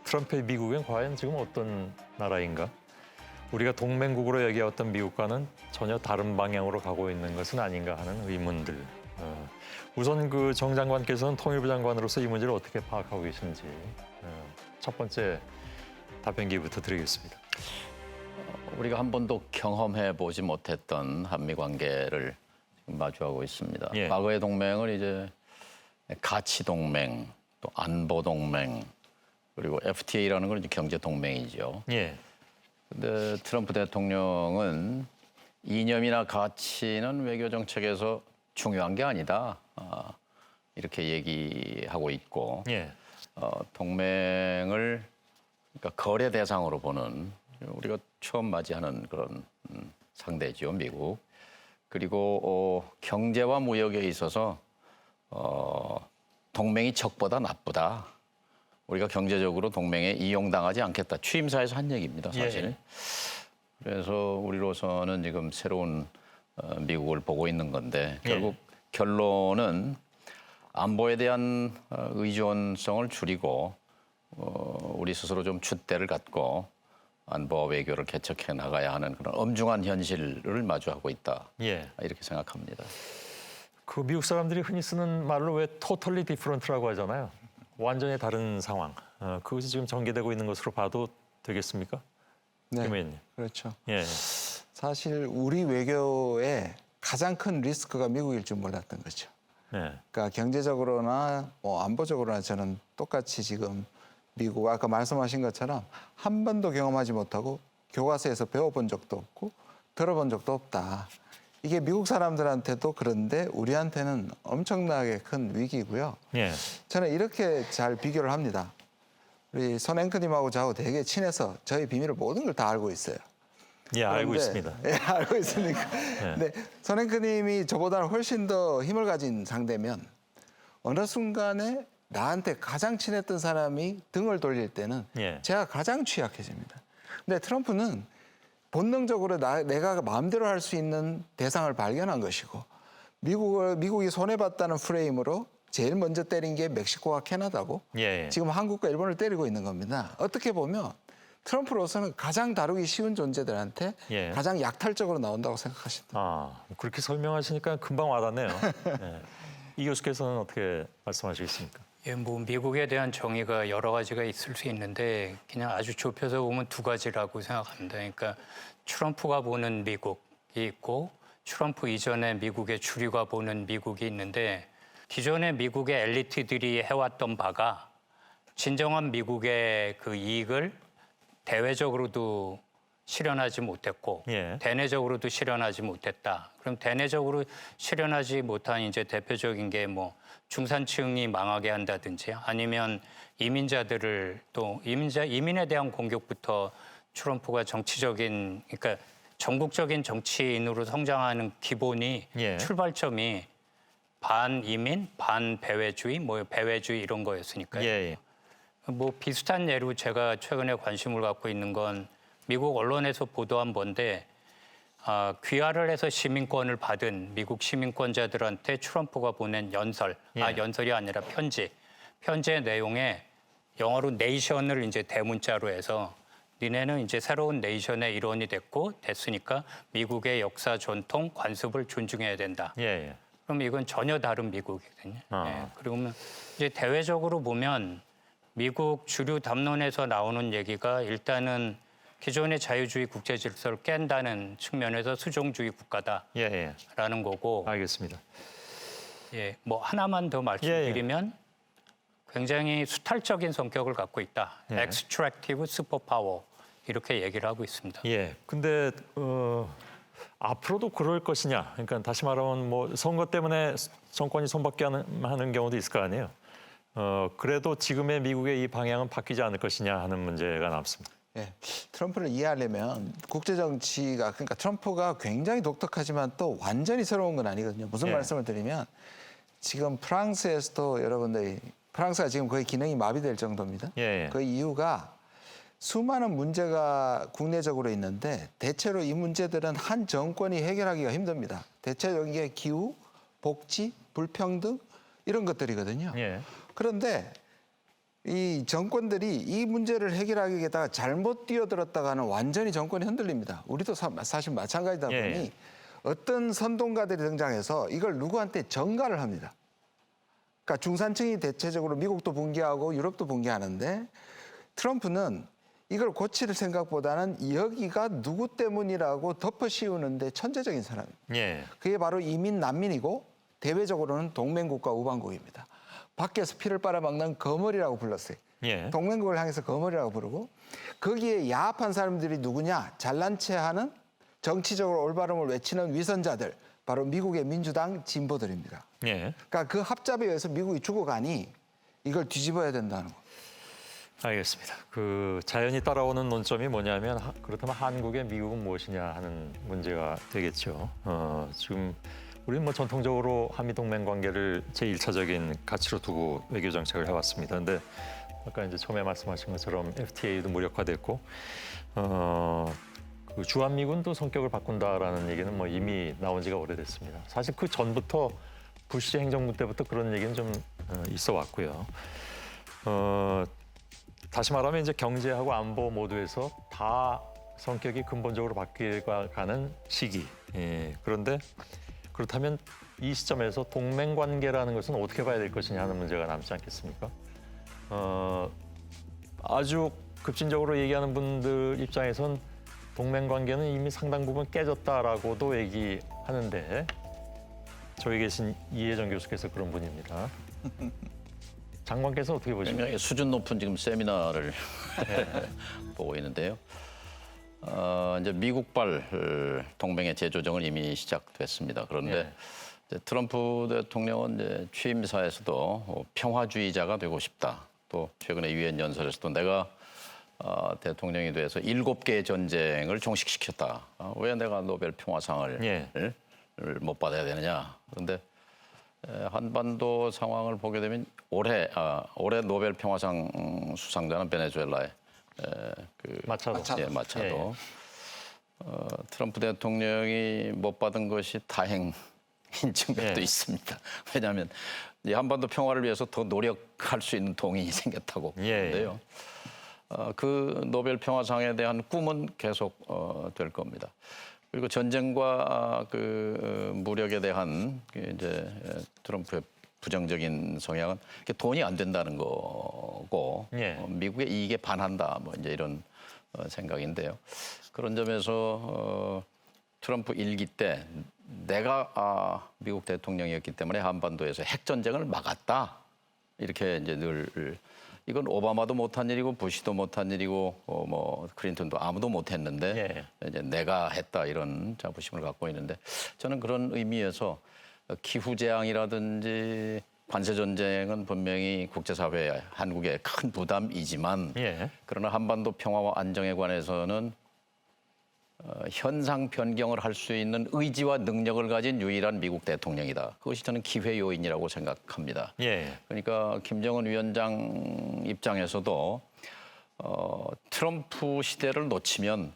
트럼프의 미국은 과연 지금 어떤 나라인가? 우리가 동맹국으로 여겨왔던 미국과는 전혀 다른 방향으로 가고 있는 것은 아닌가 하는 의문들. 우선 그 정 장관께서는 통일부 장관으로서 이 문제를 어떻게 파악하고 계신지 첫 번째 답변기부터 드리겠습니다. 우리가 한 번도 경험해 보지 못했던 한미 관계를 지금 마주하고 있습니다. 예. 과거의 동맹은 이제 가치 동맹, 또 안보 동맹, 그리고 FTA라는 건 이제 경제 동맹이죠. 예. 근데 트럼프 대통령은 이념이나 가치는 외교 정책에서 중요한 게 아니다. 이렇게 얘기하고 있고 예. 동맹을 그러니까 거래 대상으로 보는 우리가 처음 맞이하는 그런 상대지요, 미국. 그리고 경제와 무역에 있어서 동맹이 적보다 나쁘다. 우리가 경제적으로 동맹에 이용당하지 않겠다. 취임사에서 한 얘기입니다, 사실. 예. 그래서 우리로서는 지금 새로운 미국을 보고 있는 건데 결국 결론은 안보에 대한 의존성을 줄이고 우리 스스로 좀 줏대를 갖고 안보와 외교를 개척해 나가야 하는 그런 엄중한 현실을 마주하고 있다. 예. 이렇게 생각합니다. 그 미국 사람들이 흔히 쓰는 말로 왜 totally different라고 하잖아요. 완전히 다른 상황. 그것이 지금 전개되고 있는 것으로 봐도 되겠습니까? 네, 김 의원님. 그렇죠. 예. 사실 우리 외교의 가장 큰 리스크가 미국일 줄 몰랐던 거죠. 예. 그러니까 경제적으로나 뭐 안보적으로나 저는 똑같이 지금 미국 아까 말씀하신 것처럼 한 번도 경험하지 못하고 교과서에서 배워본 적도 없고 들어본 적도 없다. 이게 미국 사람들한테도 그런데 우리한테는 엄청나게 큰 위기고요. 예. 저는 이렇게 잘 비교를 합니다. 우리 손 앵커님하고 저하고 되게 친해서 저희 비밀을 모든 걸 다 알고 있어요. 예, 알고 그런데, 있습니다. 예, 알고 있으니까. 근데 손 앵커님이 저보다는 훨씬 더 힘을 가진 상대면 어느 순간에 나한테 가장 친했던 사람이 등을 돌릴 때는 예. 제가 가장 취약해집니다. 근데 트럼프는 본능적으로 내가 마음대로 할 수 있는 대상을 발견한 것이고 미국이 손해봤다는 프레임으로 제일 먼저 때린 게 멕시코와 캐나다고 예. 지금 한국과 일본을 때리고 있는 겁니다. 어떻게 보면 트럼프로서는 가장 다루기 쉬운 존재들한테 예. 가장 약탈적으로 나온다고 생각하신다. 그렇게 설명하시니까 금방 와닿네요. 예. 이 교수께서는 어떻게 말씀하시겠습니까? 예, 뭐 미국에 대한 정의가 여러 가지가 있을 수 있는데 그냥 아주 좁혀서 보면 두 가지라고 생각합니다. 그러니까 트럼프가 보는 미국이 있고 트럼프 이전에 미국의 주류가 보는 미국이 있는데 기존의 미국의 엘리트들이 해왔던 바가 진정한 미국의 그 이익을 대외적으로도 실현하지 못했고 예. 대내적으로도 실현하지 못했다. 그럼 대내적으로 실현하지 못한 이제 대표적인 게 뭐 중산층이 망하게 한다든지 아니면 이민자들을 또 이민에 대한 공격부터 트럼프가 정치적인 그러니까 전국적인 정치인으로 성장하는 기본이 예. 출발점이 반이민, 반배회주의, 뭐 배회주의 이런 거였으니까요. 예. 뭐 비슷한 예로 제가 최근에 관심을 갖고 있는 건 미국 언론에서 보도한 건데 귀화를 해서 시민권을 받은 미국 시민권자들한테 트럼프가 보낸 연설, 연설이 아니라 편지의 내용에 영어로 네이션을 이제 대문자로 해서 니네는 이제 새로운 네이션의 일원이 됐으니까 미국의 역사, 전통, 관습을 존중해야 된다. 예. 그럼 이건 전혀 다른 미국이거든요. 예. 그러면 이제 대외적으로 보면 미국 주류 담론에서 나오는 얘기가 일단은 기존의 자유주의 국제 질서를 깬다는 측면에서 수종주의 국가다라는 거고. 알겠습니다. 예, 뭐 하나만 더 말씀드리면 굉장히 수탈적인 성격을 갖고 있다. extractive superpower 이렇게 얘기를 하고 있습니다. 예. 근데 앞으로도 그럴 것이냐? 그러니까 다시 말하면 뭐 선거 때문에 정권이 손밖에 하는 경우도 있을 거 아니에요. 그래도 지금의 미국의 이 방향은 바뀌지 않을 것이냐 하는 문제가 남습니다. 예, 트럼프를 이해하려면 국제 정치가 그러니까 트럼프가 굉장히 독특하지만 또 완전히 새로운 건 아니거든요. 무슨 말씀을 드리면 지금 프랑스에서도 여러분들이 프랑스가 지금 거의 기능이 마비될 정도입니다. 그 이유가 수많은 문제가 국내적으로 있는데 대체로 이 문제들은 한 정권이 해결하기가 힘듭니다. 대체적인 게 기후, 복지, 불평등 이런 것들이거든요. 그런데 이 정권들이 이 문제를 해결하기 위해다가 잘못 뛰어들었다가는 완전히 정권이 흔들립니다. 우리도 사실 마찬가지다 예. 보니 어떤 선동가들이 등장해서 이걸 누구한테 전가를 합니다. 그러니까 중산층이 대체적으로 미국도 붕괴하고 유럽도 붕괴하는데 트럼프는 이걸 고칠 생각보다는 여기가 누구 때문이라고 덮어씌우는데 천재적인 사람입니다. 예. 그게 바로 이민 난민이고 대외적으로는 동맹국가 우방국입니다. 밖에서 피를 빨아먹는 거머리라고 불렀어요. 예. 동맹국을 향해서 거머리라고 부르고 거기에 야합한 사람들이 누구냐? 잘난 체하는 정치적으로 올바름을 외치는 위선자들, 바로 미국의 민주당 진보들입니다. 예. 그러니까 그 합잡에 의해서 미국이 죽어가니 이걸 뒤집어야 된다는 거. 알겠습니다. 그 자연히 따라오는 논점이 뭐냐면 그렇다면 한국의 미국은 무엇이냐 하는 문제가 되겠죠. 지금 우리는 뭐 전통적으로 한미 동맹 관계를 제1차적인 가치로 두고 외교 정책을 해왔습니다. 그런데 아까 이제 처음에 말씀하신 것처럼 FTA도 무력화됐고 그 주한미군도 성격을 바꾼다라는 얘기는 뭐 이미 나온 지가 오래됐습니다. 사실 그 전부터 부시 행정부 때부터 그런 얘기는 좀 있어 왔고요. 다시 말하면 이제 경제하고 안보 모두에서 다 성격이 근본적으로 바뀌어가는 시기. 예, 그런데 그렇다면 이 시점에서 동맹 관계라는 것은 어떻게 봐야 될 것이냐 하는 문제가 남지 않겠습니까? 아주 급진적으로 얘기하는 분들 입장에선 동맹 관계는 이미 상당 부분 깨졌다라고도 얘기하는데 저기 계신 이혜정 교수께서 그런 분입니다. 장관께서 어떻게 보십니까? 굉장히 수준 높은 지금 세미나를 보고 있는데요. 이제 미국발 동맹의 재조정은 이미 시작됐습니다. 그런데 이제 트럼프 대통령은 이제 취임사에서도 평화주의자가 되고 싶다. 또 최근에 유엔 연설에서도 내가 대통령이 돼서 7개의 전쟁을 종식시켰다. 왜 내가 노벨 평화상을 못 받아야 되느냐. 그런데 한반도 상황을 보게 되면 올해 노벨 평화상 수상자는 베네수엘라의 마차도. 예, 마차도. 트럼프 대통령이 못 받은 것이 다행인 측면도 있습니다. 왜냐하면 이 한반도 평화를 위해서 더 노력할 수 있는 동인이 생겼다고 보는데요. 그 노벨 평화상에 대한 꿈은 계속 될 겁니다. 그리고 전쟁과 그 무력에 대한 이제 트럼프의 부정적인 성향은 돈이 안 된다는 거고 미국의 이익에 반한다 뭐 이제 이런 생각인데요. 그런 점에서 트럼프 일기 때 내가 미국 대통령이었기 때문에 한반도에서 핵 전쟁을 막았다 이렇게 이제 늘 이건 오바마도 못한 일이고 부시도 못한 일이고 뭐 클린턴도 아무도 못했는데 이제 내가 했다 이런 자부심을 갖고 있는데 저는 그런 의미에서 기후 재앙이라든지 관세 전쟁은 분명히 국제사회 한국의 큰 부담이지만 그러나 한반도 평화와 안정에 관해서는 현상 변경을 할 수 있는 의지와 능력을 가진 유일한 미국 대통령이다. 그것이 저는 기회 요인이라고 생각합니다. 그러니까 김정은 위원장 입장에서도 트럼프 시대를 놓치면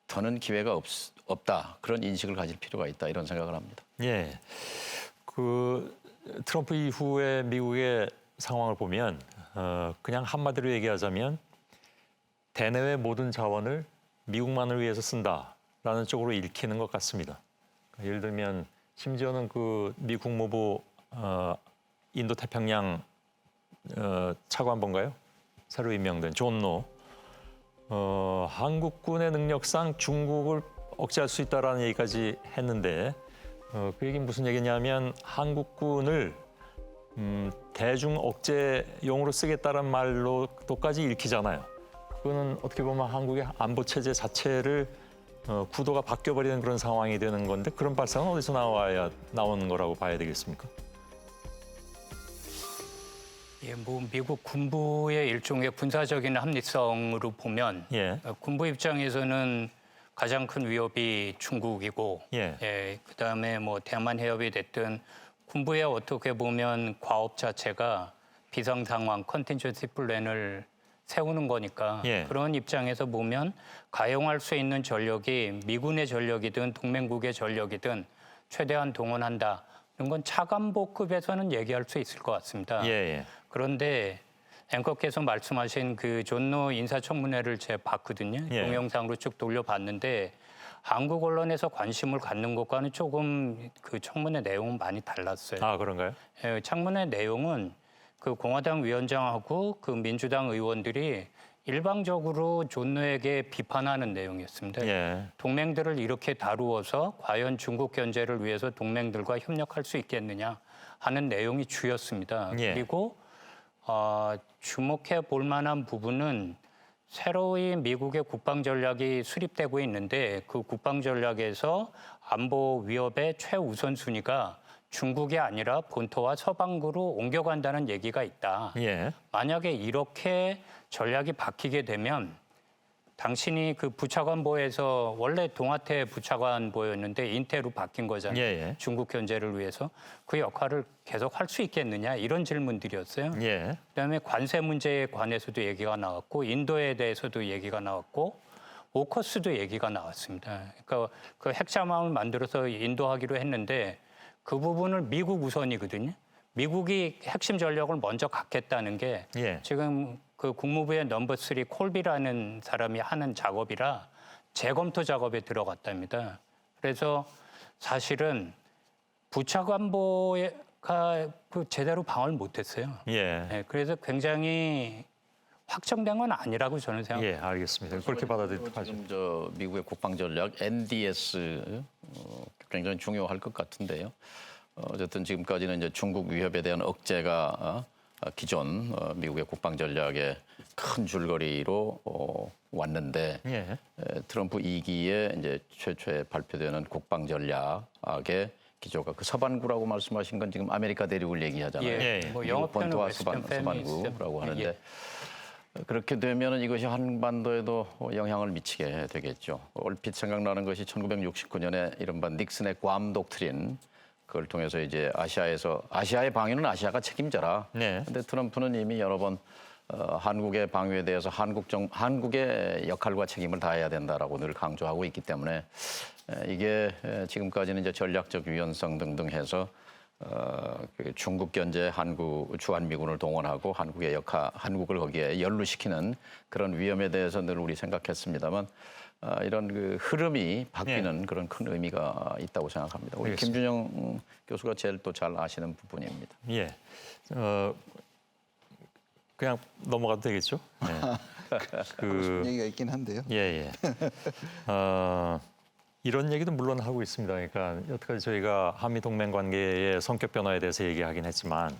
더는 기회가 없다. 그런 인식을 가질 필요가 있다. 이런 생각을 합니다. 그 트럼프 이후에 미국의 상황을 보면 그냥 한마디로 얘기하자면 대내외 모든 자원을 미국만을 위해서 쓴다라는 쪽으로 읽히는 것 같습니다. 예를 들면 심지어는 그 미 국무부 인도 태평양 차관본가요? 새로 임명된 존 노. 한국군의 능력상 중국을 억제할 수 있다라는 얘기까지 했는데 그 얘기는 무슨 얘기냐면 한국군을 대중 억제용으로 쓰겠다는 말로도까지 읽히잖아요. 그거는 어떻게 보면 한국의 안보 체제 자체를 구도가 바뀌어버리는 그런 상황이 되는 건데 그런 발상은 어디서 나오는 거라고 봐야 되겠습니까? 뭐 미국 군부의 일종의 군사적인 합리성으로 보면 군부 입장에서는 가장 큰 위협이 중국이고 그다음에 뭐 대만 해협이 됐든 군부의 어떻게 보면 과업 자체가 비상 상황 컨틴전시 플랜을 세우는 거니까 그런 입장에서 보면 가용할 수 있는 전력이 미군의 전력이든 동맹국의 전력이든 최대한 동원한다. 이런 건 차관보급에서는 얘기할 수 있을 것 같습니다. 그런데 앵커께서 말씀하신 그 존노 인사청문회를 제가 봤거든요. 예. 동영상으로 쭉 돌려봤는데 한국 언론에서 관심을 갖는 것과는 조금 그 청문회 내용은 많이 달랐어요. 아, 그런가요? 예, 청문회 내용은 그 공화당 위원장하고 그 민주당 의원들이 일방적으로 존노에게 비판하는 내용이었습니다. 예. 동맹들을 이렇게 다루어서 과연 중국 견제를 위해서 동맹들과 협력할 수 있겠느냐 하는 내용이 주였습니다. 예. 그리고 주목해 볼 만한 부분은 새로이 미국의 국방 전략이 수립되고 있는데 그 국방 전략에서 안보 위협의 최우선 순위가 중국이 아니라 본토와 서방구로 옮겨간다는 얘기가 있다. 예. 만약에 이렇게 전략이 바뀌게 되면 당신이 그 부차관보에서 원래 동아태 부차관보였는데 인태로 바뀐 거잖아요. 예, 예. 중국 견제를 위해서 그 역할을 계속 할 수 있겠느냐 이런 질문들이었어요. 예. 그다음에 관세 문제에 관해서도 얘기가 나왔고 인도에 대해서도 얘기가 나왔고 오커스도 얘기가 나왔습니다. 그러니까 그 핵잠함을 만들어서 인도하기로 했는데 그 부분을 미국 우선이거든요. 미국이 핵심 전력을 먼저 갖겠다는 게 예. 지금 그 국무부의 넘버 3 콜비라는 사람이 하는 작업이라 재검토 작업에 들어갔답니다. 그래서 사실은 부차관보가 그 제대로 방어를 못했어요. 예. 네, 그래서 굉장히 확정된 건 아니라고 저는 생각합니다. 예, 알겠습니다. 그렇게 받아들이도록 하죠. 지금 저 미국의 국방 전략 NDS 굉장히 중요할 것 같은데요. 어쨌든 지금까지는 이제 중국 위협에 대한 억제가 기존 미국의 국방 전략의 큰 줄거리로 왔는데 예. 트럼프 2기에 이제 최초에 발표되는 국방 전략의 기조가 그 서반구라고 말씀하신 건 지금 아메리카 대륙을 얘기하잖아요. 예, 예. 뭐 미국 영어 표현은 본토와 웨스턴 서반구라고 하는데 예. 그렇게 되면은 이것이 한반도에도 영향을 미치게 되겠죠. 얼핏 생각나는 것이 1969년에 이른바 닉슨의 괌 독트린 그걸 통해서 이제 아시아의 방위는 아시아가 책임져라. 네. 근데 트럼프는 이미 여러 번 한국의 방위에 대해서 한국의 역할과 책임을 다해야 된다라고 늘 강조하고 있기 때문에 이게 지금까지는 이제 전략적 유연성 등등 해서 그 중국 견제 주한미군을 동원하고 한국을 거기에 연루시키는 그런 위험에 대해서 늘 우리 생각했습니다만 이런 그 흐름이 바뀌는 그런 큰 의미가 있다고 생각합니다. 우리 알겠습니다. 김준영 교수가 제일 또 잘 아시는 부분입니다. 예. 그냥 넘어가도 되겠죠? 네. 싶은 얘기가 있긴 한데요. 예, 예. 이런 얘기도 물론 하고 있습니다. 그러니까 여태까지 저희가 한미 동맹 관계의 성격 변화에 대해서 얘기하긴 했지만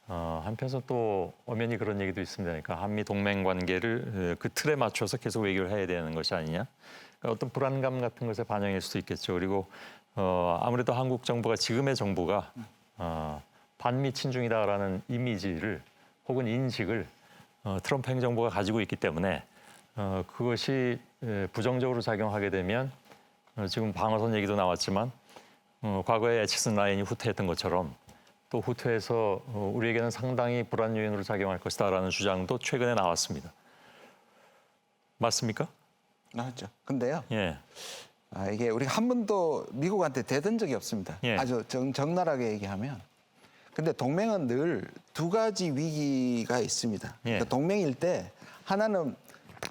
한편에서 또 엄연히 그런 얘기도 있습니다. 그러니까 한미 동맹 관계를 그 틀에 맞춰서 계속 외교를 해야 되는 것이 아니냐. 그러니까 어떤 불안감 같은 것에 반영일 수도 있겠죠. 그리고 아무래도 한국 정부가 지금의 정부가 반미 친중이다라는 이미지를 혹은 인식을 트럼프 행정부가 가지고 있기 때문에 그것이 부정적으로 작용하게 되면 지금 방어선 얘기도 나왔지만 과거에 에치슨 라인이 후퇴했던 것처럼 또 후퇴해서 우리에게는 상당히 불안 요인으로 작용할 것이다라는 주장도 최근에 나왔습니다. 맞습니까? 나왔죠. 근데요. 예. 이게 우리가 한 번도 미국한테 대든 적이 없습니다. 예. 아주 적나라하게 얘기하면. 근데 동맹은 늘 두 가지 위기가 있습니다. 예. 그러니까 동맹일 때 하나는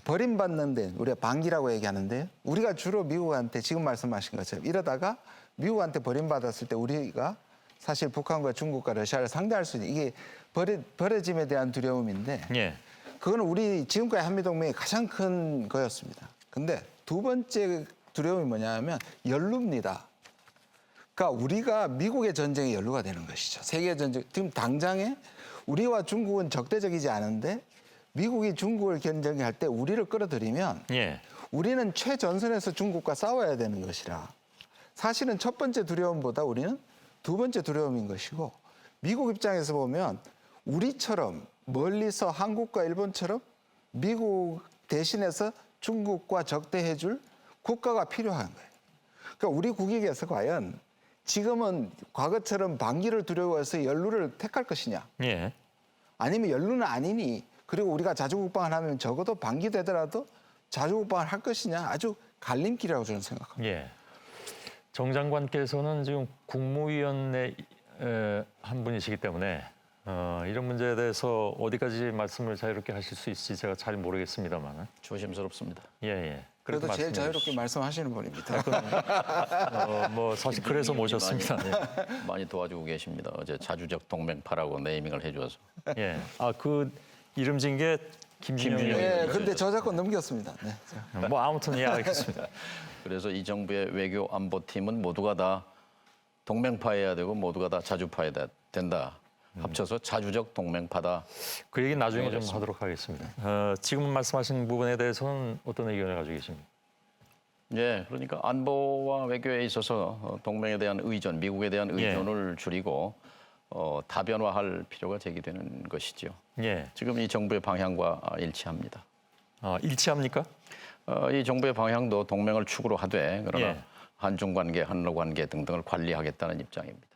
버림받는 데 우리가 반기라고 얘기하는데 우리가 주로 미국한테 지금 말씀하신 것처럼 이러다가 미국한테 버림받았을 때 우리가 사실 북한과 중국과 러시아를 상대할 수 있는 이게 버려짐에 대한 두려움인데 예. 그거는 우리 지금까지 한미동맹의 가장 큰 거였습니다. 근데 두 번째 두려움이 뭐냐면 연루입니다. 그러니까 우리가 미국의 전쟁에 연루가 되는 것이죠. 세계 전쟁. 지금 당장에 우리와 중국은 적대적이지 않은데 미국이 중국을 견제할 때 우리를 끌어들이면 예. 우리는 최전선에서 중국과 싸워야 되는 것이라 사실은 첫 번째 두려움보다 우리는 두 번째 두려움인 것이고 미국 입장에서 보면 우리처럼 멀리서 한국과 일본처럼 미국 대신해서 중국과 적대해줄 국가가 필요한 거예요. 그러니까 우리 국익에서 과연 지금은 과거처럼 반기를 두려워해서 연루를 택할 것이냐 예. 아니면 연루는 아니니 그리고 우리가 자주국방을 하면 적어도 반기되더라도 자주국방을 할 것이냐 아주 갈림길이라고 저는 생각합니다. 예. 정 장관께서는 지금 국무위원회 한 분이시기 때문에 이런 문제에 대해서 어디까지 말씀을 자유롭게 하실 수 있을지 제가 잘 모르겠습니다만, 조심스럽습니다. 예, 예. 그래도 그렇게 제일 말씀해 자유롭게 주십시오. 말씀하시는 분입니다. 뭐 사실 그래서 모셨습니다. 많이 도와주고 계십니다. 어제 자주적 동맹파라고 네이밍을 해줘서. 예. 그 이름 진 게 김준영이요. 예, 근데 저작권 넘겼습니다. 네. 뭐 아무튼 예, 알겠습니다. 그래서 이 정부의 외교 안보팀은 모두가 다 동맹파여야 되고 모두가 다 자주파여야 된다. 합쳐서 자주적 동맹파다. 그 얘기 나중에 좀 하도록 하겠습니다. 지금 말씀하신 부분에 대해서는 어떤 의견을 가지고 계십니까? 예, 그러니까 안보와 외교에 있어서 동맹에 대한 의존, 미국에 대한 의존을 줄이고 다변화할 필요가 제기되는 것이죠. 예. 지금 이 정부의 방향과 일치합니다. 일치합니까? 이 정부의 방향도 동맹을 축으로 하되 그러나 예. 한중 관계, 한러 관계 등등을 관리하겠다는 입장입니다.